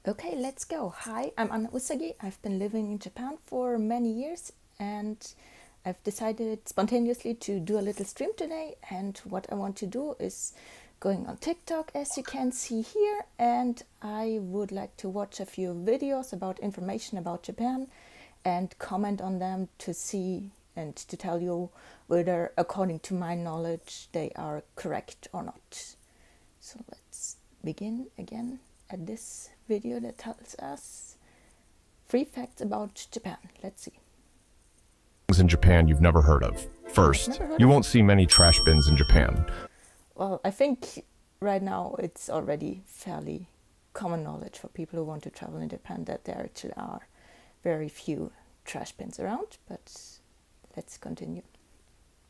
Okay, let's go. Hi, I'm Anna Usagi. I've been living in Japan for many years and I've decided spontaneously to do a little stream today. And what I want to do is going on TikTok, as you can see here, and I would like to watch a few videos about information about Japan and comment on them to see and to tell you whether, according to my knowledge, they are correct or not. So let's begin again at this video that tells us 3 facts about Japan. Let's see. Things in Japan you've never heard of. First, Never heard you of. won't see many trash bins in Japan. Well, I think right now it's already fairly common knowledge for people who want to travel in Japan that there actually are very few trash bins around, but let's continue.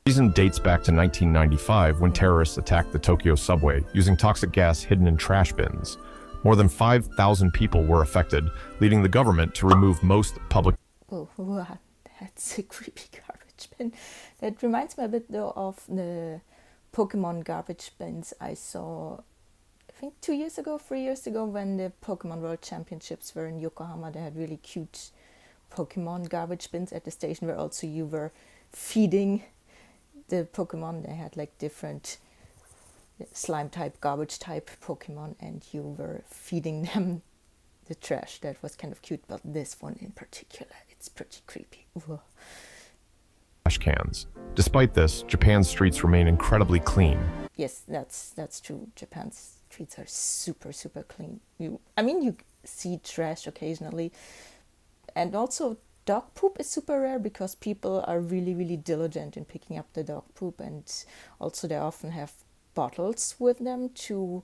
The reason dates back to 1995 when terrorists attacked the Tokyo subway using toxic gas hidden in trash bins. More than 5,000 people were affected, leading the government to remove most public. Oh, wow, that's a creepy garbage bin. That reminds me a bit though of the Pokemon garbage bins I saw, I think 2 years ago, 3 years ago, when the Pokemon World Championships were in Yokohama. They had really cute Pokemon garbage bins at the station where also you were feeding the Pokemon. They had like different slime type, garbage type Pokemon, and you were feeding them the trash. That was kind of cute, but this one in particular, it's pretty creepy. Ugh. Trash cans. Despite this, Japan's streets remain incredibly clean. Yes, that's true. Japan's streets are super clean. You see trash occasionally, and also dog poop is super rare because people are really diligent in picking up the dog poop, and also they often have bottles with them to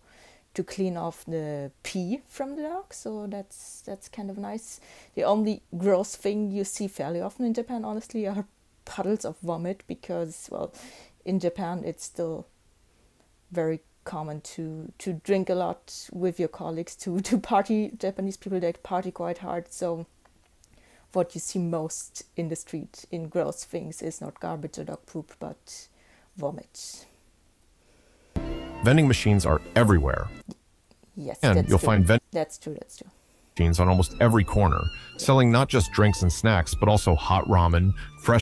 clean off the pee from the dog. So that's kind of nice. The only gross thing you see fairly often in Japan, honestly, are puddles of vomit because, well, in Japan it's still very common to drink a lot with your colleagues, to party. Japanese people, they party quite hard, so what you see most in the street in gross things is not garbage or dog poop, but vomit. Vending machines are everywhere, Yes, and that's you'll true. find vending That's true. machines on almost every corner, selling not just drinks and snacks, but also hot ramen, fresh.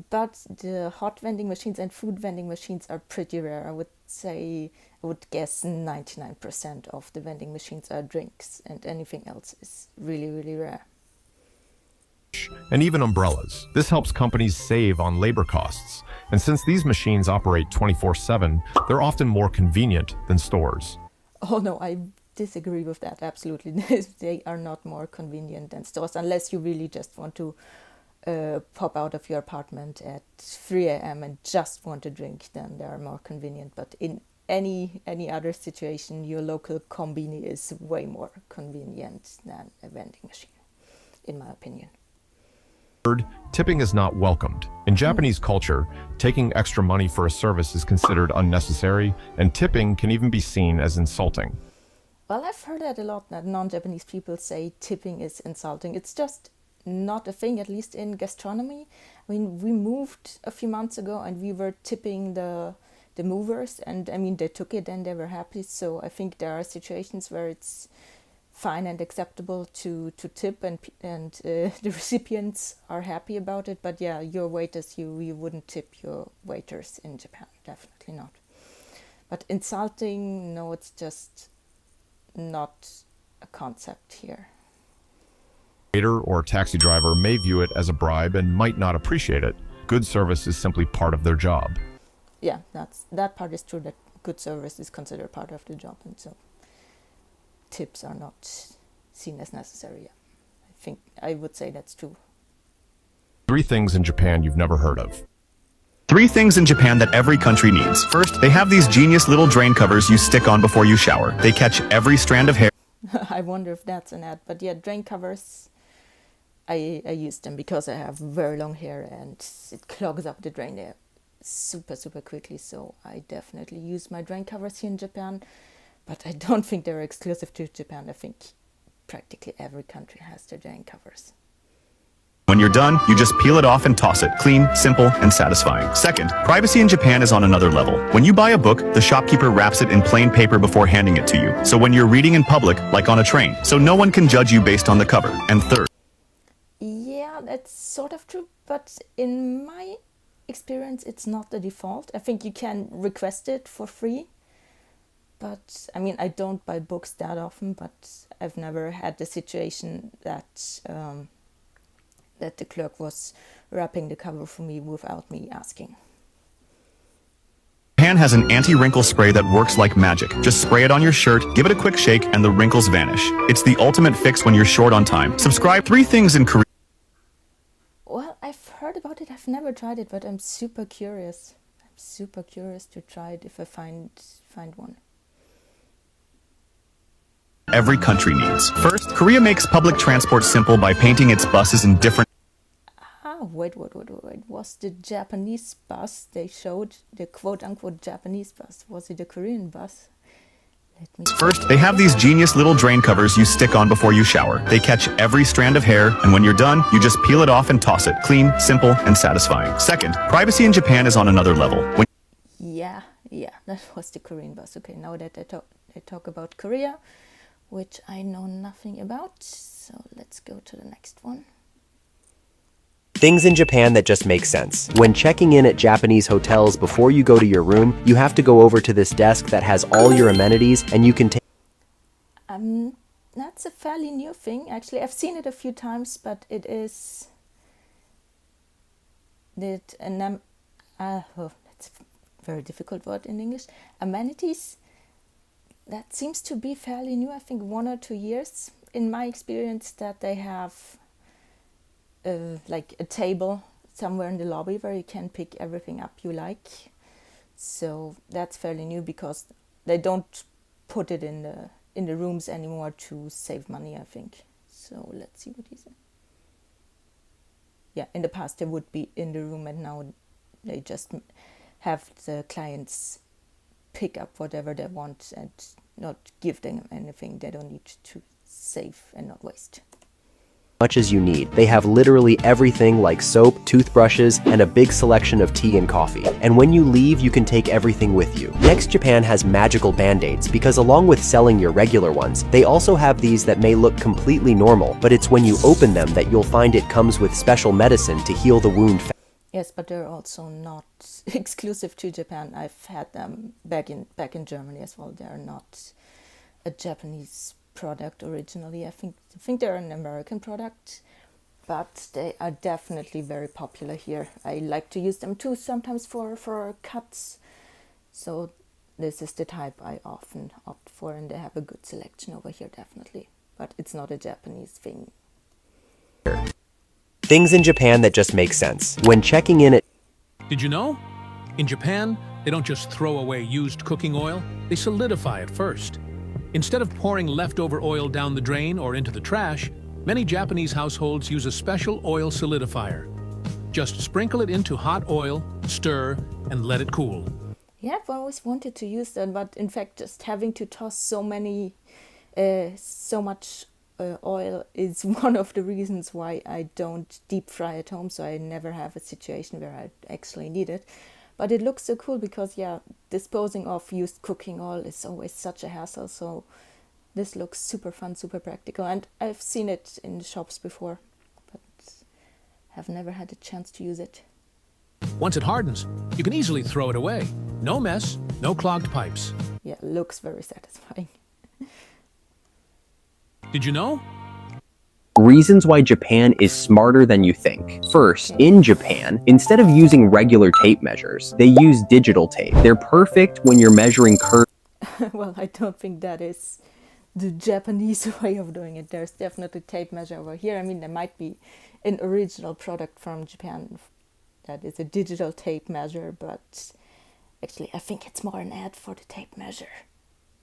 But the hot vending machines and food vending machines are pretty rare. I would guess 99% of the vending machines are drinks, and anything else is really rare. And even umbrellas. This helps companies save on labor costs. And since these machines operate 24/7, they're often more convenient than stores. Oh no, I disagree with that, absolutely. They are not more convenient than stores unless you really just want to pop out of your apartment at 3 a.m. and just want a drink, then they are more convenient. But in any other situation, your local combini is way more convenient than a vending machine, in my opinion. Third, tipping is not welcomed. In Japanese culture, taking extra money for a service is considered unnecessary, and tipping can even be seen as insulting. Well, I've heard that a lot, that non-Japanese people say tipping is insulting. It's just not a thing, at least in gastronomy. I mean, we moved a few months ago and we were tipping the movers, and I mean, they took it and they were happy. So I think there are situations where it's fine and acceptable to tip, and the recipients are happy about it. But yeah, your waiters, you wouldn't tip your waiters in Japan, definitely not. But insulting, no, it's just not a concept here. Waiter or taxi driver may view it as a bribe and might not appreciate it. Good service is simply part of their job. Yeah, that part is true, that good service is considered part of the job, and so tips are not seen as necessary. Yeah. I think I would say that's true. 3 things in Japan you've never heard of. 3 things in Japan that every country needs. First, they have these genius little drain covers you stick on before you shower. They catch every strand of hair. I wonder if that's an ad, but yeah, drain covers, I use them because I have very long hair and it clogs up the drain there super quickly, so I definitely use my drain covers here in Japan, but I don't think they're exclusive to Japan. I think practically every country has their drain covers. When you're done, you just peel it off and toss it. Clean, simple, and satisfying. Second, privacy in Japan is on another level. When you buy a book, the shopkeeper wraps it in plain paper before handing it to you. So when you're reading in public, like on a train, so no one can judge you based on the cover. And third, Yeah, that's sort of true, but in my experience, it's not the default. I think you can request it for free, but I mean, I don't buy books that often, but I've never had the situation that that the clerk was wrapping the cover for me without me asking. Japan has an anti-wrinkle spray that works like magic. Just spray it on your shirt, give it a quick shake, and the wrinkles vanish. It's the ultimate fix when you're short on time. Subscribe 3 things in Korea. Well, I've heard about it. I've never tried it, but I'm super curious. I'm super curious to try it if I find one. Every country needs. First, Korea makes public transport simple by painting its buses in different. Wait. Was the Japanese bus they showed, the quote-unquote Japanese bus, was it a Korean bus? Let me First, they have these genius little drain covers you stick on before you shower. They catch every strand of hair, and when you're done, you just peel it off and toss it. Clean, simple, and satisfying. Second, privacy in Japan is on another level. Yeah, that was the Korean bus. Okay, now that I talk about Korea, which I know nothing about, so let's go to the next one. Things in Japan that just make sense. When checking in at Japanese hotels before you go to your room, you have to go over to this desk that has all your amenities and you can take That's a fairly new thing. Actually, I've seen it a few times, but it is that's a very difficult word in English. Amenities. That seems to be fairly new. I think 1 or 2 years in my experience that they have like a table somewhere in the lobby where you can pick everything up you like. So that's fairly new because they don't put it in the rooms anymore to save money, I think. So let's see what he said. Yeah, in the past they would be in the room, and now they just have the clients pick up whatever they want and not give them anything they don't need to save and not waste. much as you need. They have literally everything like soap, toothbrushes, and a big selection of tea and coffee. And when you leave, you can take everything with you. Next, Japan has magical band-aids because along with selling your regular ones, they also have these that may look completely normal, but it's when you open them that you'll find it comes with special medicine to heal the wound. Yes, but they're also not exclusive to Japan. I've had them back in Germany as well. They're not a Japanese product originally. I think they're an American product, but they are definitely very popular here. I like to use them too, sometimes for cuts. So this is the type I often opt for, and they have a good selection over here, definitely. But it's not a Japanese thing. Things in Japan that just make sense. When checking in at Did you know? In Japan, they don't just throw away used cooking oil, they solidify it first. Instead of pouring leftover oil down the drain or into the trash, many Japanese households use a special oil solidifier. Just sprinkle it into hot oil, stir, and let it cool. Yeah, I've always wanted to use that, but in fact, just having to toss so much oil is one of the reasons why I don't deep fry at home, so I never have a situation where I actually need it. But it looks so cool because, yeah, disposing of used cooking oil is always such a hassle, so this looks super fun, super practical, and I've seen it in the shops before, but have never had a chance to use it. Once it hardens, you can easily throw it away. No mess, no clogged pipes. Yeah, looks very satisfying. Did you know? reasons why Japan is smarter than you think. First, in Japan, instead of using regular tape measures, they use digital tape. They're perfect when you're measuring curves. Well, I don't think that is the Japanese way of doing it. There's definitely tape measure over here. I mean, there might be an original product from Japan that is a digital tape measure, but actually I think it's more an ad for the tape measure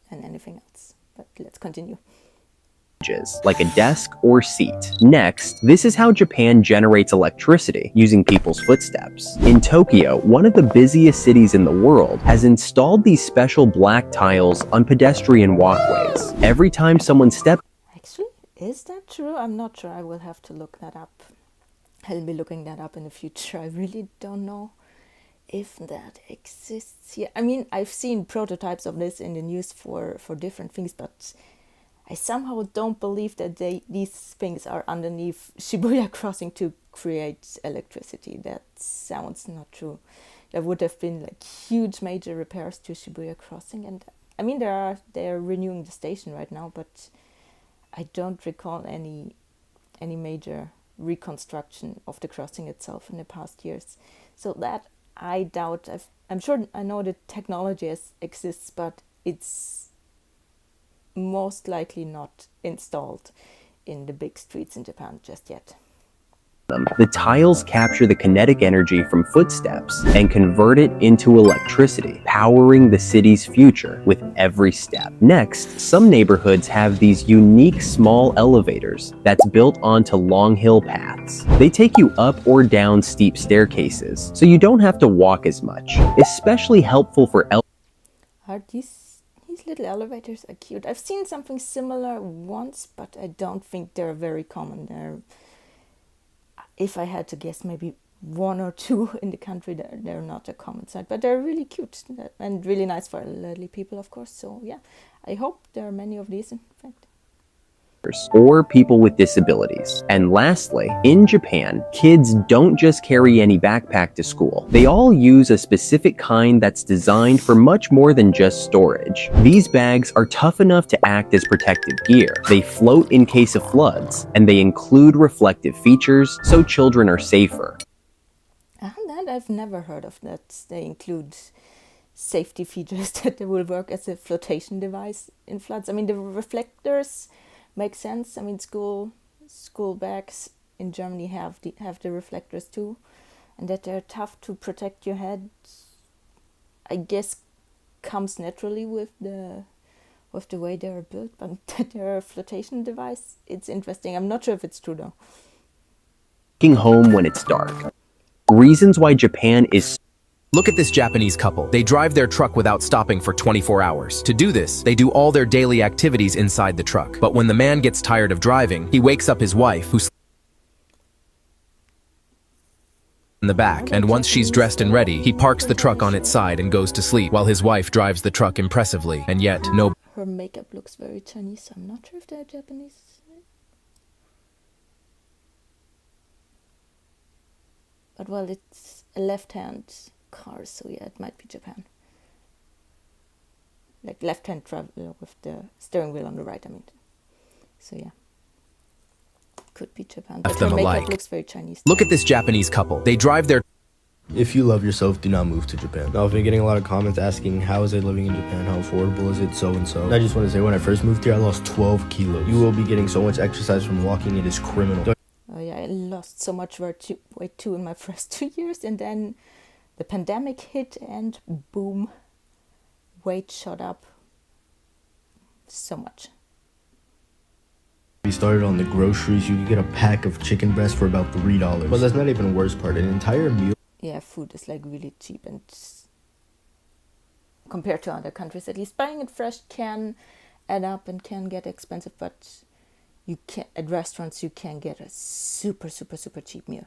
than anything else. But let's continue. Like a desk or seat. Next, this is how Japan generates electricity using people's footsteps. In Tokyo, one of the busiest cities in the world, has installed these special black tiles on pedestrian walkways. Every time someone steps Actually, is that true? I'm not sure. I will have to look that up. I'll be looking that up in the future. I really don't know if that exists here. I mean, I've seen prototypes of this in the news for different things, but I somehow don't believe that these things are underneath Shibuya Crossing to create electricity. That sounds not true. There would have been like huge major repairs to Shibuya Crossing, and I mean they're renewing the station right now, but I don't recall any major reconstruction of the crossing itself in the past years. So that I doubt. I'm sure I know the technology exists, but it's most likely not installed in the big streets in Japan just yet. The tiles capture the kinetic energy from footsteps and convert it into electricity, powering the city's future with every step. Next, some neighborhoods have these unique small elevators that's built onto long hill paths. They take you up or down steep staircases, so you don't have to walk as much. Especially helpful for Are these little elevators are cute. I've seen something similar once, but I don't think they're very common. If I had to guess, maybe one or two in the country. They're not a common sight, but they're really cute and really nice for elderly people, of course. So yeah, I hope there are many of these, in fact. Or people with disabilities. And lastly, in Japan, kids don't just carry any backpack to school. They all use a specific kind that's designed for much more than just storage. These bags are tough enough to act as protective gear. They float in case of floods, and they include reflective features so children are safer. That I've never heard of, that they include safety features that they will work as a flotation device in floods. I mean, the reflectors makes sense. I mean, school bags in Germany have the reflectors too, and that they're tough to protect your head, I guess, comes naturally with the way they're built. But that they're a flotation device, it's interesting. I'm not sure if it's true though. Home when it's dark. Reasons why Japan is. Look at this Japanese couple. They drive their truck without stopping for 24 hours. To do this, they do all their daily activities inside the truck. But when the man gets tired of driving, he wakes up his wife, who's in the back, and once she's dressed and ready, he parks the truck on its side and goes to sleep while his wife drives the truck impressively. And yet, no. Her makeup looks very Chinese, so I'm not sure if they're Japanese. But well, it's a left-hand car, so yeah, it might be Japan. Like left-hand travel with the steering wheel on the right, I mean. So yeah, could be Japan. But her makeup looks very Chinese. Look at this Japanese couple. They drive their. If you love yourself, do not move to Japan. Now, I've been getting a lot of comments asking, how is it living in Japan? How affordable is it? So and so. I just want to say, when I first moved here, I lost 12 kilos. You will be getting so much exercise from walking, it is criminal. Oh yeah, I lost so much weight too in my first 2 years, and then the pandemic hit, and boom, weight shot up so much. We started on the groceries. You could get a pack of chicken breast for about $3. But that's not even the worst part. An entire meal. Yeah, food is like really cheap, and compared to other countries, at least buying it fresh can add up and can get expensive, but you can at restaurants you can get a super cheap meal.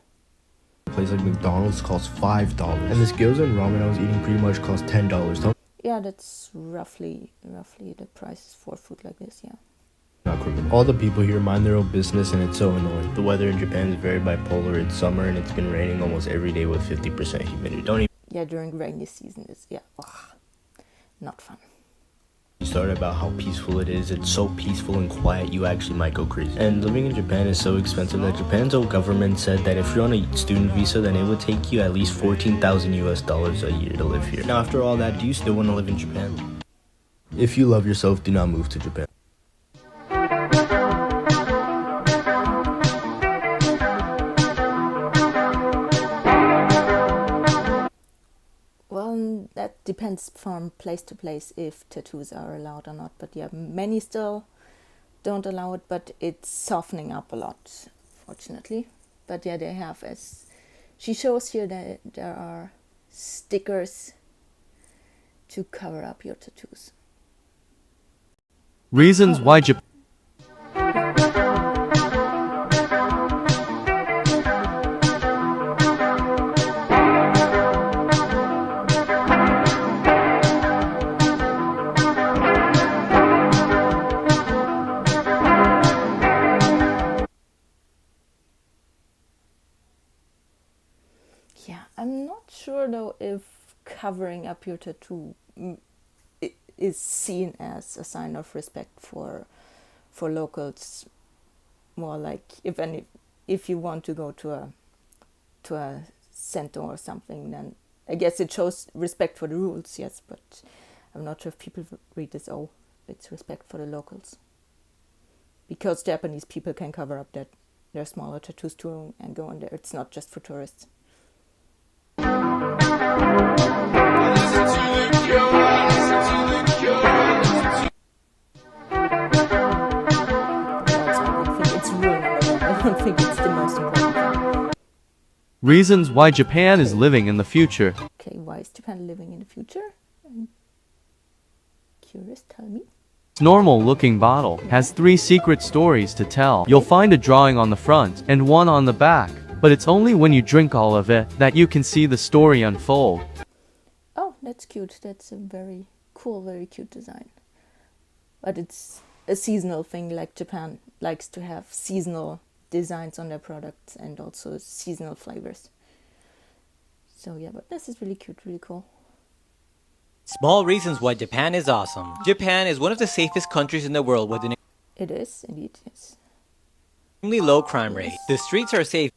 A place like McDonald's costs $5, and this gyoza and ramen I was eating pretty much cost $10. Yeah, that's roughly the prices for food like this. Yeah. Not criminal. All the people here mind their own business, and it's so annoying. The weather in Japan is very bipolar. It's summer, and it's been raining almost every day with 50% humidity. Yeah, during rainy season is not fun. You started about how peaceful it is. It's so peaceful and quiet, you actually might go crazy. And living in Japan is so expensive that Japan's own government said that if you're on a student visa, then it would take you at least $14,000 a year to live here. Now, after all that, do you still want to live in Japan? If you love yourself, do not move to Japan. Well, that depends from place to place if tattoos are allowed or not. But yeah, many still don't allow it, but it's softening up a lot, fortunately. But yeah, they have, as she shows here, that there are stickers to cover up your tattoos. Reasons why Japan. know if covering up your tattoo is seen as a sign of respect for locals. More like if you want to go to a center or something, then I guess it shows respect for the rules, yes, but I'm not sure if people read this, oh, it's respect for the locals. Because Japanese people can cover up their smaller tattoos too and go in there. It's not just for tourists. I don't think it's the most important thing. Reasons why Japan is living in the future. Okay, why is Japan living in the future? I'm curious, tell me. This normal-looking bottle has 3 secret stories to tell. You'll find a drawing on the front and one on the back, but it's only when you drink all of it that you can see the story unfold. Oh, that's cute. That's a very cool, very cute design. But it's a seasonal thing, like Japan likes to have seasonal designs on their products and also seasonal flavors. So yeah, but this is really cute, really cool. Small reasons why Japan is awesome. Japan is one of the safest countries in the world with an It is, indeed, yes. extremely low crime rate. The streets are safe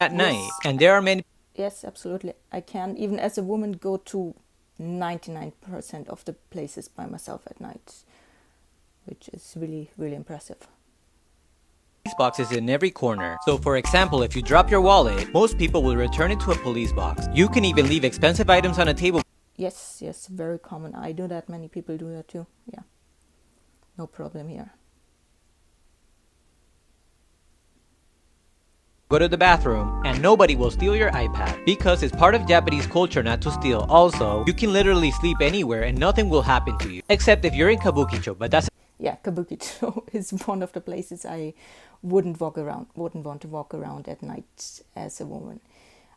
at night, and there are many Yes, absolutely. I can, even as a woman, go to 99% of the places by myself at night, which is really, really impressive. police boxes in every corner. So for example, if you drop your wallet, most people will return it to a police box. You can even leave expensive items on a table. Yes, yes, very common. I do that, many people do that too. Yeah, no problem here. Go to the bathroom, and nobody will steal your iPad because it's part of Japanese culture not to steal. Also, you can literally sleep anywhere and nothing will happen to you, except if you're in Kabukicho, but that's Yeah, Kabukicho is one of the places I wouldn't want to walk around at night as a woman.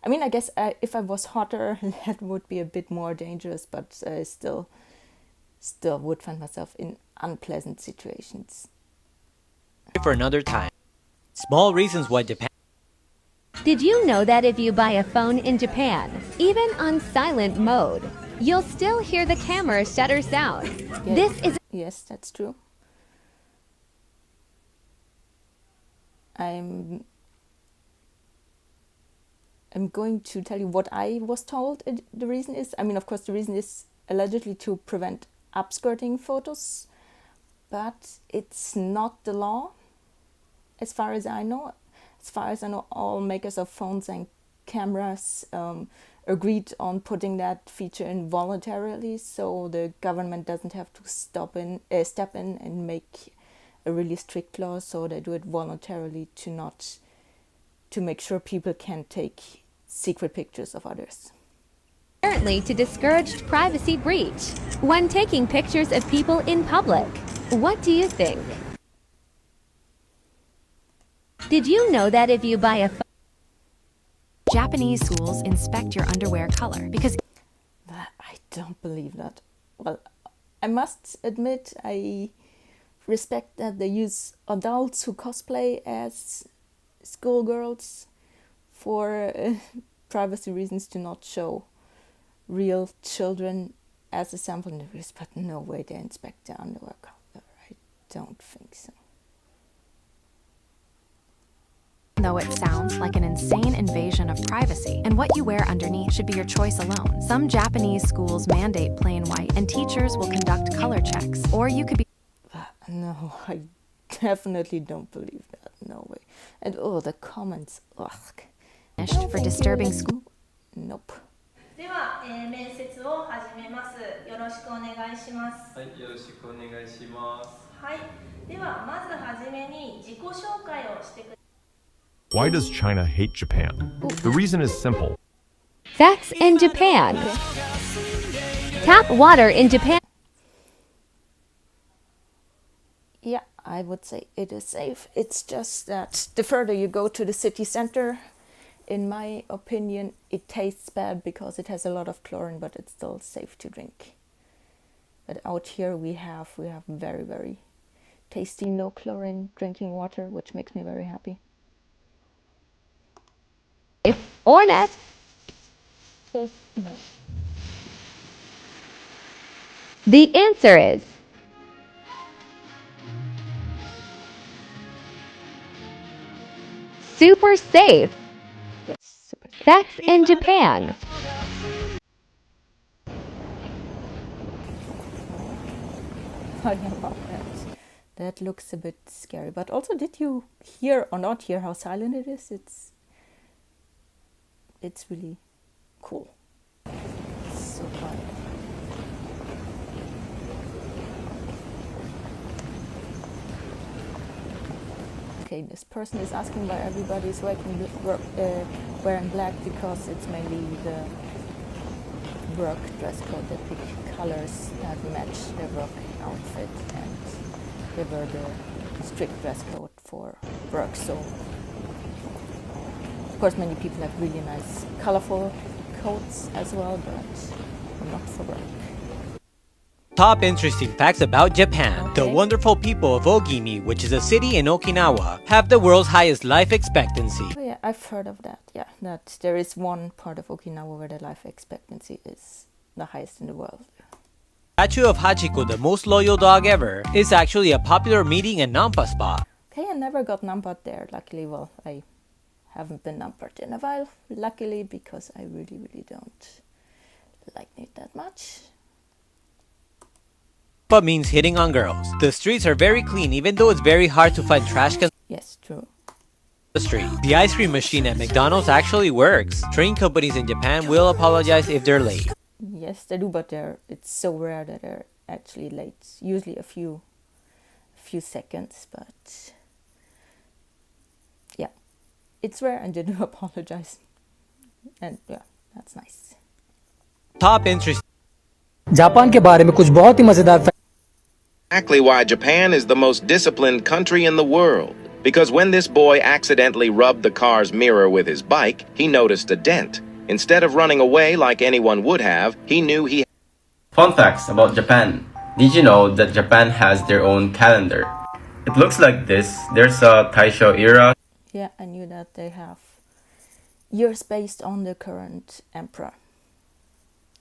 I mean, I guess if I was hotter, that would be a bit more dangerous, but I still would find myself in unpleasant situations. for another time. Small reasons why Japan. Did you know that if you buy a phone in Japan, even on silent mode, you'll still hear the camera shutter sound? Yeah. This is Yes, that's true. I'm going to tell you what I was told the reason is. I mean, of course, the reason is allegedly to prevent upskirting photos, but it's not the law, as far as I know. As far as I know, all makers of phones and cameras agreed on putting that feature in voluntarily, so the government doesn't have to step in and make a really strict law. So they do it voluntarily to make sure people can take secret pictures of others. apparently to discourage privacy breach when taking pictures of people in public. What do you think? Did you know that if you buy a phone, Japanese schools inspect your underwear color because I don't believe that. Well, I must admit I respect that they use adults who cosplay as schoolgirls for privacy reasons to not show real children as a sample in the reviews, but no way they inspect their underwear color. I don't think so. though it sounds like an insane invasion of privacy, and what you wear underneath should be your choice alone. Some Japanese schools mandate plain white, and teachers will conduct color checks, or you could be... No, I definitely don't believe that. No way. And oh, the comments. Ugh. punished for disturbing school. Nope. では、面接を始めます。よろしくお願いします。はい、よろしくお願いします。はい。では、まずはじめに自己紹介をしてください。 Why does China hate Japan? The reason is simple. Facts in Japan. Tap water in Japan. Yeah, I would say it is safe. It's just that the further you go to the city center, in my opinion, it tastes bad because it has a lot of chlorine, but it's still safe to drink. But out here we have very, very tasty no chlorine drinking water, which makes me very happy. Or not. The answer is super safe. Sex in Japan. Sorry about that. That looks a bit scary. But also, did you hear or not hear how silent it is? It's really cool. It's so quiet. Okay, this person is asking why everybody is wearing black, because it's mainly the work dress code. They pick colors that match their work outfit, and they wear the strict dress code for work. So, of course, many people have really nice, colorful coats as well, but not for work. Top interesting facts about Japan. The wonderful people of Ogimi, which is a city in Okinawa, have the world's highest life expectancy. Oh yeah, I've heard of that. Yeah, that there is one part of Okinawa where the life expectancy is the highest in the world. Statue of Hachiko, the most loyal dog ever, is actually a popular meeting and nampa spot. Okay, I never got numbered there. Luckily, well, I haven't been numbered in a while. Luckily, because I really don't like it that much. But means hitting on girls. The streets are very clean, even though it's very hard to find trash cans. Yes, true. The street. The ice cream machine at McDonald's actually works. Train companies in Japan will apologize if they're late. Yes, they do, but it's so rare that they're actually late. Usually a few seconds, but yeah, it's rare, and they do apologize. And yeah, that's nice. Top interest. Japan के बारे में कुछ बहुत ही मजेदार Exactly why Japan is the most disciplined country in the world. Because when this boy accidentally rubbed the car's mirror with his bike, he noticed a dent. Instead of running away like anyone would have, he knew he... Fun facts about Japan. Did you know that Japan has their own calendar? It looks like this. There's a Taisho era. Yeah, I knew that they have years based on the current emperor.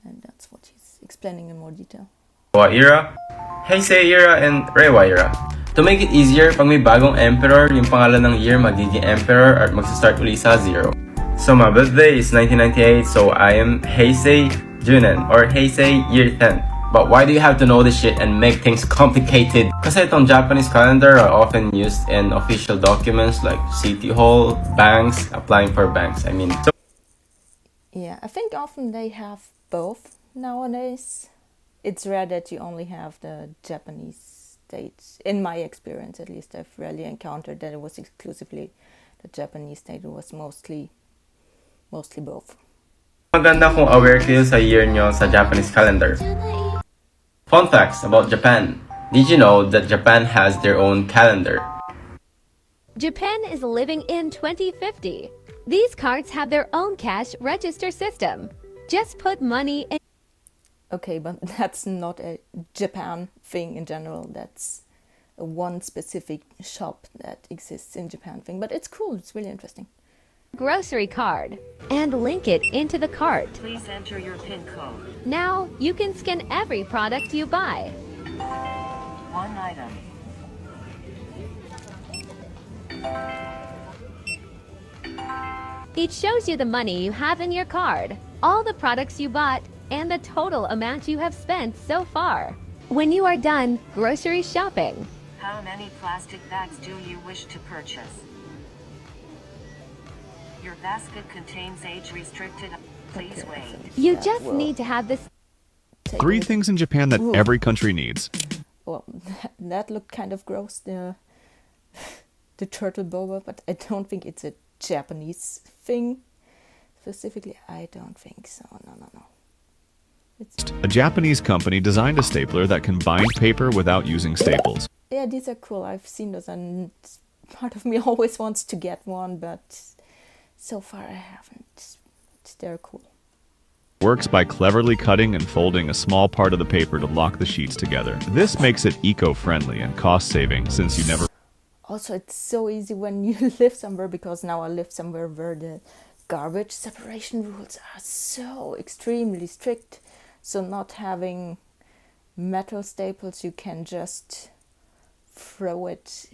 And that's what he's explaining in more detail. Era, Heisei era, and Reiwa era. To make it easier, pag may bagong emperor, yung pangalan ng year magiging emperor at magsa-start uli sa 0. So my birthday is 1998, so I am Heisei Junen or Heisei year 10. But why do you have to know this shit and make things complicated? Kasi itong Japanese calendar are often used in official documents like City Hall, banks, applying for banks. Yeah, I think often they have both nowadays. It's rare that you only have the Japanese dates. In my experience, at least, I've rarely encountered that it was exclusively the Japanese date. It was mostly both. Maganda kung aware kayo sa year nyo sa Japanese calendar. Fun facts about Japan. Did you know that Japan has their own calendar? Japan is living in 2050. These cards have their own cash register system. Just put money in. Okay, but that's not a Japan thing in general. That's a one specific shop that exists in Japan thing. But it's cool. It's really interesting. Grocery card and link it into the cart. Please enter your PIN code. Now you can scan every product you buy. One item. It shows you the money you have in your card, all the products you bought, and the total amount you have spent so far. When you are done grocery shopping. How many plastic bags do you wish to purchase? Your basket contains age-restricted. Please wait. You just need to have this. 3 things in Japan that every country needs. Well, that looked kind of gross, the turtle boba, but I don't think it's a Japanese thing. Specifically, I don't think so. No. A Japanese company designed a stapler that can bind paper without using staples. Yeah, these are cool. I've seen those, and part of me always wants to get one, but so far I haven't. They're cool. Works by cleverly cutting and folding a small part of the paper to lock the sheets together. This makes it eco-friendly and cost-saving since you never... Also, it's so easy when you live somewhere, because now I live somewhere where the garbage separation rules are so extremely strict. So not having metal staples, you can just throw it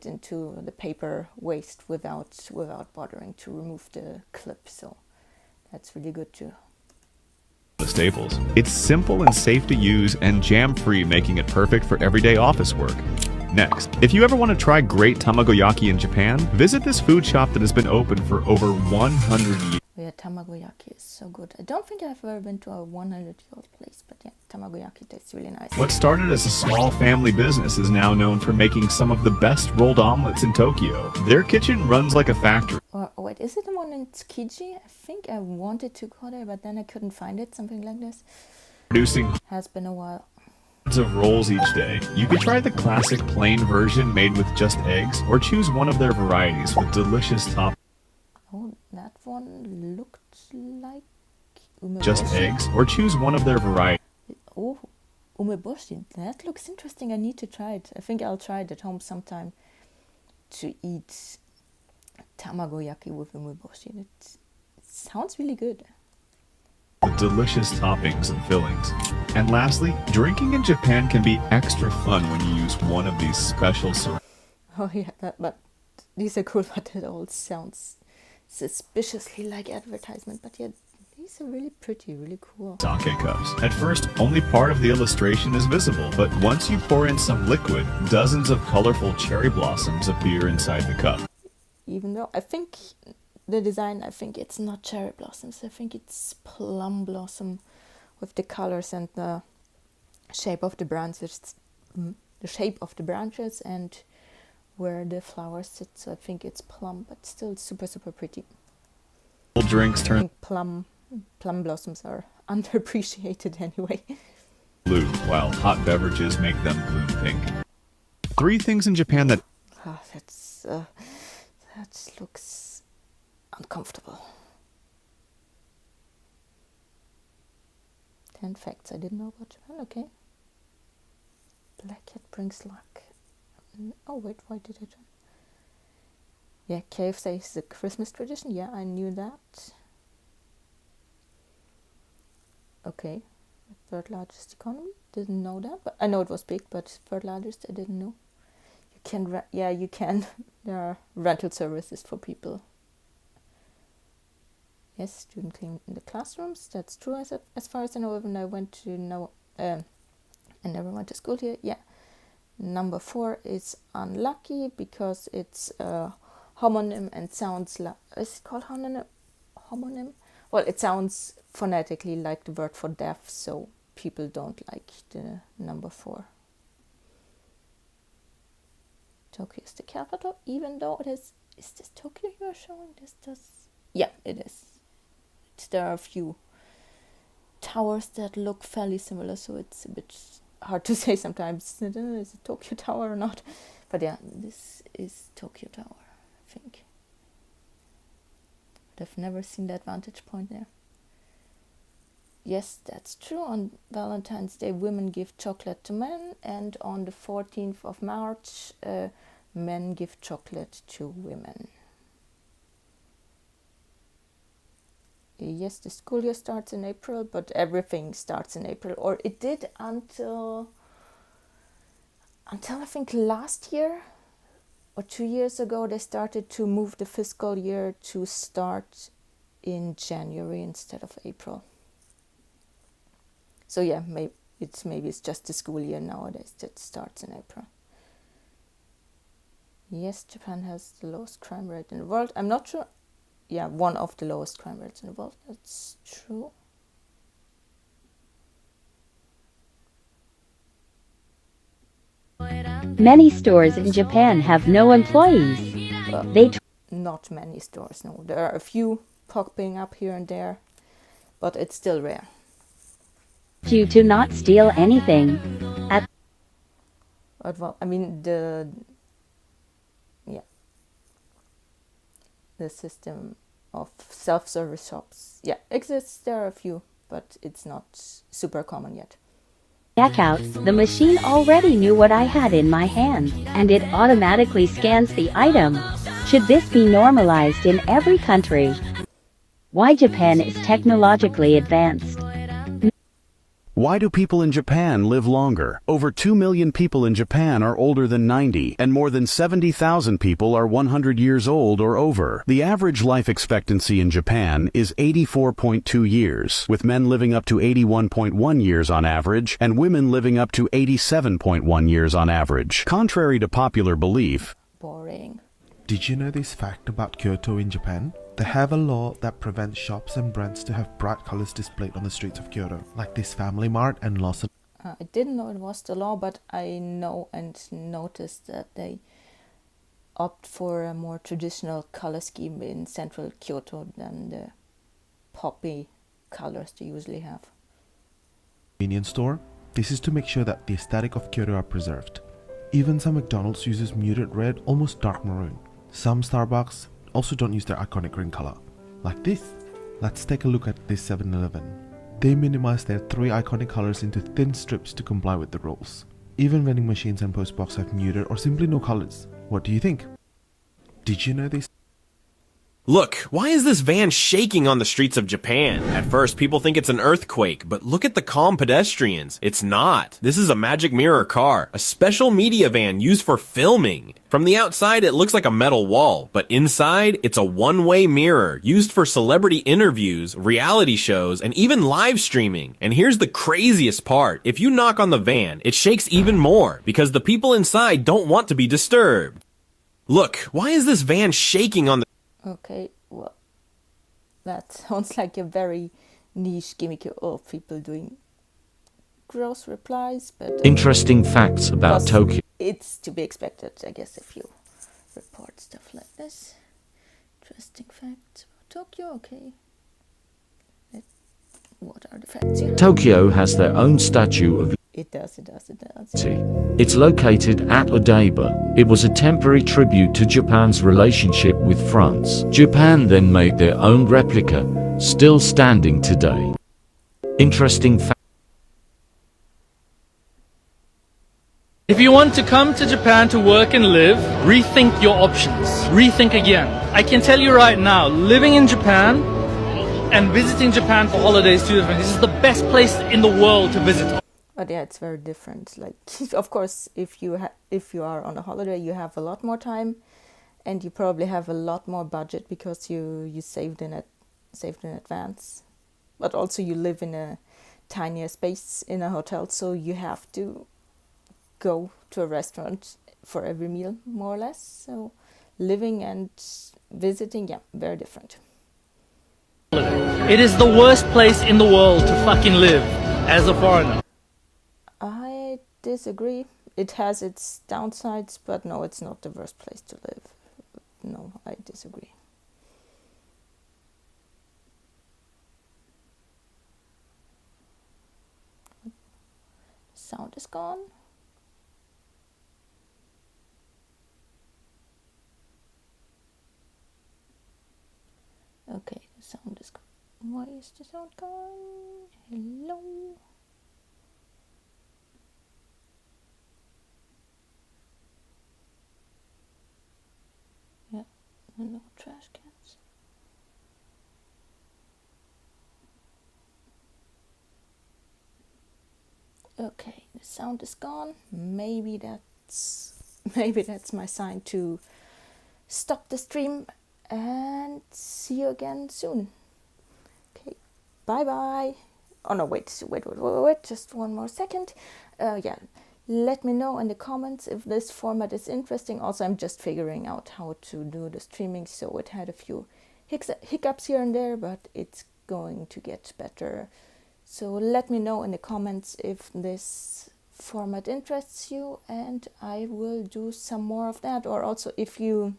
into the paper waste without bothering to remove the clip. So that's really good too. The staples. It's simple and safe to use and jam-free, making it perfect for everyday office work. Next, if you ever want to try great tamagoyaki in Japan, visit this food shop that has been open for over 100 years. Yeah, tamagoyaki is so good. I don't think I've ever been to a 100-year-old place, but yeah, tamagoyaki tastes really nice. What started as a small family business is now known for making some of the best rolled omelets in Tokyo. Their kitchen runs like a factory. Or wait, is it the one in Tsukiji? I think I wanted to go there, but then I couldn't find it. Something like this. Producing has been a while. Of rolls each day. You can try the classic plain version made with just eggs, or choose one of their varieties with delicious toppings. Oh, that one looked like umeboshi. Just eggs, or choose one of their varieties. Oh, umeboshi. That looks interesting. I need to try it. I think I'll try it at home sometime to eat tamagoyaki with umeboshi. It sounds really good. With delicious toppings and fillings. And lastly, drinking in Japan can be extra fun when you use one of these special Oh yeah, but these are cool, but it all sounds suspiciously like advertisement. But yeah, these are really pretty, really cool. sake cups. At first, only part of the illustration is visible, but once you pour in some liquid, dozens of colorful cherry blossoms appear inside the cup. Even though I think the design, I think it's not cherry blossoms. I think it's plum blossom with the colors and the shape of the branches. The shape of the branches and where the flowers sit. So I think it's plum, but still super, super pretty. Drinks I turn think plum blossoms are underappreciated anyway. blue, while hot beverages make them bloom pink. 3 things in Japan that That looks uncomfortable. 10 facts I didn't know about Japan. Okay. Black cat brings luck. Oh wait, why did I join? Yeah, KFC is a Christmas tradition. Yeah, I knew that. Okay. Third largest economy. Didn't know that, but I know it was big. But third largest, I didn't know. You can. There are rental services for people. Yes, student clean in the classrooms. That's true. As far as I know, when I went to I never went to school here. Yeah. Number 4 is unlucky because it's a homonym and sounds like. Is it called homonym? Well, it sounds phonetically like the word for deaf, so people don't like the number 4. Tokyo is the capital, even though it is. Is this Tokyo you are showing? Yeah, it is. There are a few towers that look fairly similar, so it's a bit hard to say sometimes. Is it Tokyo Tower or not? But yeah, this is Tokyo Tower, I think. But I've never seen that vantage point there. Yes, that's true. On Valentine's Day, women give chocolate to men, and on the 14th of March, men give chocolate to women. Yes, the school year starts in April, but everything starts in April, or it did until I think last year or 2 years ago. They started to move the fiscal year to start in January instead of April. So yeah, maybe it's just the school year nowadays that starts in April. Yes, Japan has the lowest crime rate in the world. I'm not sure. Yeah, one of the lowest crime rates in the world. That's true. Many stores in Japan have no employees. Not many stores, no. There are a few popping up here and there, but it's still rare. You to not steal anything. But well, I mean the system of self-service shops, exists. There are a few, but it's not super common yet. Checkouts, the machine already knew what I had in my hand, and it automatically scans the item. Should this be normalized in every country? Why Japan is technologically advanced. Why do people in Japan live longer? Over 2 million people in Japan are older than 90, and more than 70,000 people are 100 years old or over. The average life expectancy in Japan is 84.2 years, with men living up to 81.1 years on average, and women living up to 87.1 years on average. Contrary to popular belief, Boring. Did you know this fact about Kyoto in Japan? They have a law that prevents shops and brands to have bright colors displayed on the streets of Kyoto, like this Family Mart and Lawson. I didn't know it was the law, but I know and noticed that they opt for a more traditional color scheme in central Kyoto than the poppy colors they usually have. Convenience store. This is to make sure that the aesthetic of Kyoto are preserved. Even some McDonald's uses muted red, almost dark maroon. Some Starbucks also don't use their iconic green color. Like this. Let's take a look at this 7-Eleven. They minimize their 3 iconic colors into thin strips to comply with the rules. Even vending machines and postbox have muted or simply no colors. What do you think? Did you know this? Look, why is this van shaking on the streets of Japan? At first, people think it's an earthquake, but look at the calm pedestrians. It's not. This is a magic mirror car, a special media van used for filming. From the outside, it looks like a metal wall, but inside, it's a one-way mirror used for celebrity interviews, reality shows, and even live streaming. And here's the craziest part. If you knock on the van, it shakes even more, because the people inside don't want to be disturbed. Look, why is this van shaking on the... Okay, well, that sounds like a very niche gimmick of people doing gross replies, but... Interesting facts about Tokyo. It's to be expected, I guess, if you report stuff like this. Interesting facts about Tokyo, okay. What are the facts here? Tokyo has their own statue of It does. It's located at Odaiba. It was a temporary tribute to Japan's relationship with France. Japan then made their own replica, still standing today. Interesting fact. If you want to come to Japan to work and live, rethink your options. Rethink again. I can tell you right now, living in Japan and visiting Japan for holidays is two different. This is the best place in the world to visit. But yeah, it's very different. Like, of course, if you are on a holiday, you have a lot more time, and you probably have a lot more budget because you saved in advance. But also, you live in a tinier space in a hotel, so you have to go to a restaurant for every meal, more or less. So, living and visiting, yeah, very different. It is the worst place in the world to fucking live as a foreigner. I disagree. It has its downsides, but no, it's not the worst place to live. No, I disagree. Sound is gone. Okay, the sound is gone. Why is the sound gone? Hello? Yeah, no trash cans. Okay, the sound is gone. Maybe that's my sign to stop the stream and see you again soon. Okay, bye bye. Oh no, wait, just one more second. Yeah, let me know in the comments if this format is interesting. Also, I'm just figuring out how to do the streaming, so it had a few hiccups here and there, but it's going to get better. So let me know in the comments if this format interests you, and I will do some more of that. Or also, if you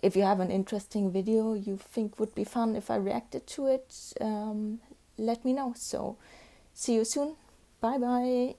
have an interesting video you think would be fun if I reacted to it, let me know. So see you soon. Bye bye.